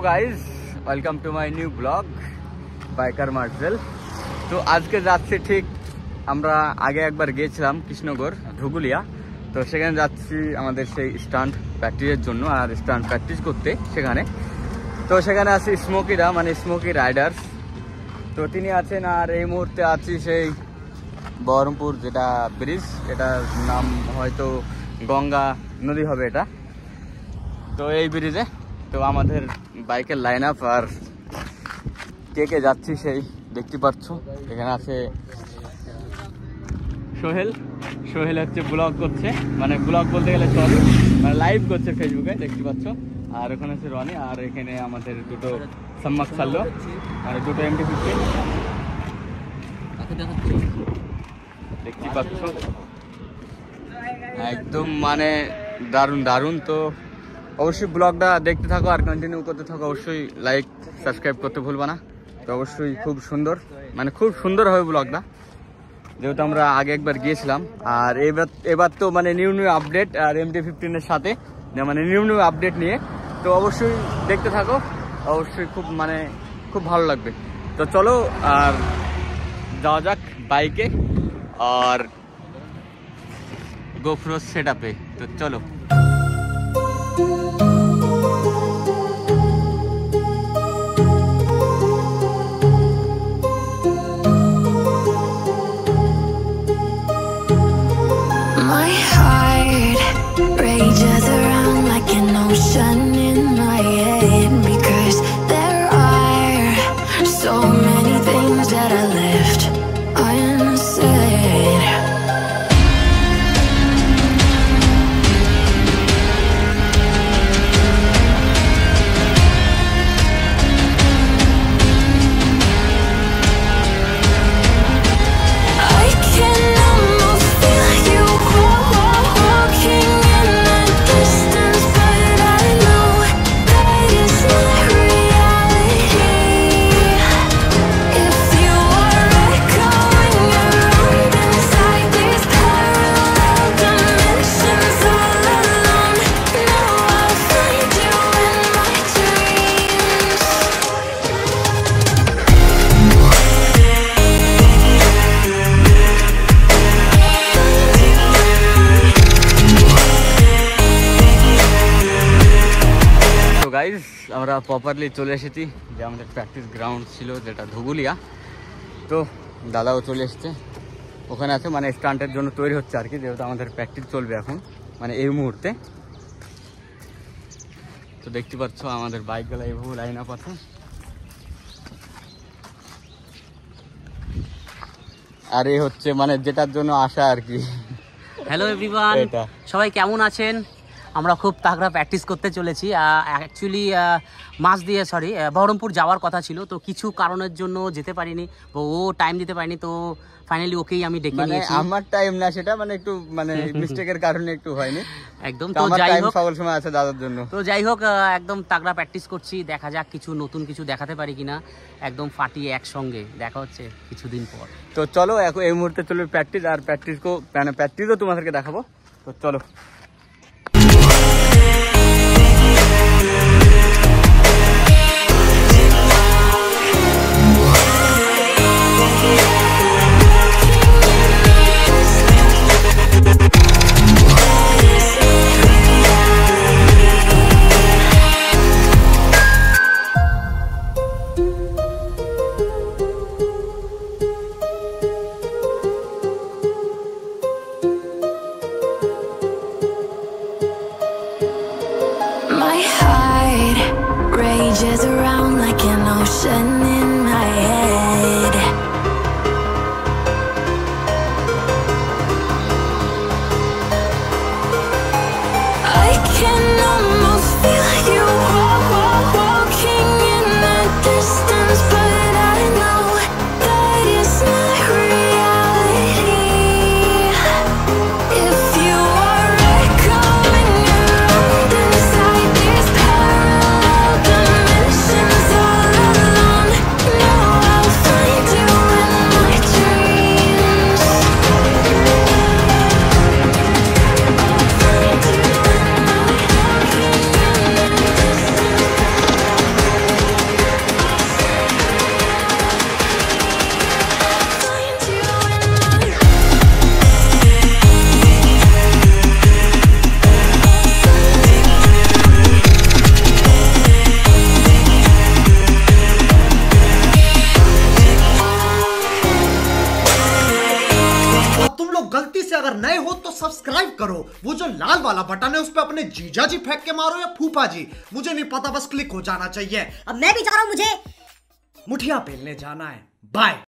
Guys, welcome to my new blog biker Marcel. তো আজকে যাচ্ছি ঠিক আমরা আগে একবার গিয়েছিলাম কৃষ্ণগর ধুগুলিয়া। তো সেখানে যাচ্ছি আমাদের সেই স্টান্ট প্র্যাকটিসের জন্য, আর স্টান্ট প্র্যাকটিস করতে সেখানে। তো সেখানে আছি স্মোকিরা, মানে স্মোকি রাইডার্স। তো তিনি আছেন, আর এই মুহূর্তে আছি সেই বহরমপুর যেটা ব্রিজ, এটার নাম হয়তো গঙ্গা নদী হবে এটা। তো এই ব্রিজে তো আমাদের বাইকের লাইন আপ, আর কে কে যাচ্ছি সেই দেখতে পাচ্ছ। এখানে আছে সোহেল। সোহেল হচ্ছে ব্লগ করছে, মানে ব্লগ বলতে গেলে সরি, মানে লাইভ করছে ফেসবুকে, দেখতে পাচ্ছ। আর ওখানে আছে রনি, আর এখানে আমাদের দুটো সম্মাক সাল্লো, আর দুটো MT-15 দেখতে পাচ্ছ। একদম মানে দারুণ দারুণ। তো অবশ্যই ব্লগটা দেখতে থাকো আর কন্টিনিউ করতে থাকো। অবশ্যই লাইক সাবস্ক্রাইব করতে ভুলবা না। তো অবশ্যই খুব সুন্দর, মানে খুব সুন্দর হবে ব্লগটা, যেহেতু আমরা আগে একবার গিয়েছিলাম। আর এবার তো মানে নিউ আপডেট, আর MT-15 সাথে মানে নিউ আপডেট নিয়ে। তো অবশ্যই দেখতে থাকো, অবশ্যই খুব ভালো লাগবে। তো চলো আর যাওয়া যাক বাইকে আর গোপ্রো সেটআপে। তো চলো। My heart rages around like an ocean in my head, because there are so many things that I left unsaid. I can almost feel you walking in the distance, but I know that it's not reality. If you are echoing around inside these parallel dimensions all alone, know I'll find you in my dreams. তো guys, আমরা properly চলে এসেছি যে আমাদের practice ground ছিল যেটা ধুগুলিয়া। তো দাদাও চলে এসছে, ওখানে আছে, মানে স্টান্টের জন্য তৈরি হচ্ছে আর কি, যেহেতু আমাদের প্র্যাকটিস চলবে এখন মানে এই মুহূর্তে। তো দেখতে পাচ্ছ আমাদের বাইকগুলো এইভাবে লাইন আপ আছে। আর এই হচ্ছে মানে যেটার জন্য আসা আর কি। হ্যালো এভরিওয়ান, এটা। সবাই কেমন আছেন? আমরা খুব তাগড়া প্র্যাকটিস করতে চলেছি। অ্যাকচুয়ালি বহরমপুর যাওয়ার কথা ছিল, তো কিছু কারণের জন্য যেতে পারিনি, ও টাইম দিতে পারিনি। তো ফাইনালি ওকেই আমি ডেকে মানে নিয়েছি। আমার টাইম না সেটা, মানে একটু মানে মিস্টেকের কারণে একটু হয়নি একদম। তো তো আমার যাই টাইম হোক, সকল সময় আছে দাদার জন্য। তো যাই হোক, একদম তাগড়া প্র্যাকটিস করছি। দেখা যাক কিছু নতুন কিছু দেখাতে পারি কিনা, একদম ফাটিয়ে একসঙ্গে দেখা হচ্ছে কিছুদিন পর। তো চলো এখন এই মুহূর্তে চলবে প্র্যাকটিস, আর প্র্যাকটিসও তোমাদেরকে দেখাবো। তো চলো। My heart rages around like an ocean in my head. I can almost feel you walking in the distance, but I know that it's not reality. If you are echoing around inside these parallel dimensions all alone, गलती से अगर नए हो तो subscribe करो, वो जो लाल वाला बटन है उस पर अपने जीजा जी फेंक के मारो या फूफा जी, मुझे नहीं पता, बस क्लिक हो जाना चाहिए। अब मैं भी जा रहा हूँ, मुझे मुठिया पेलने जाना है। बाय।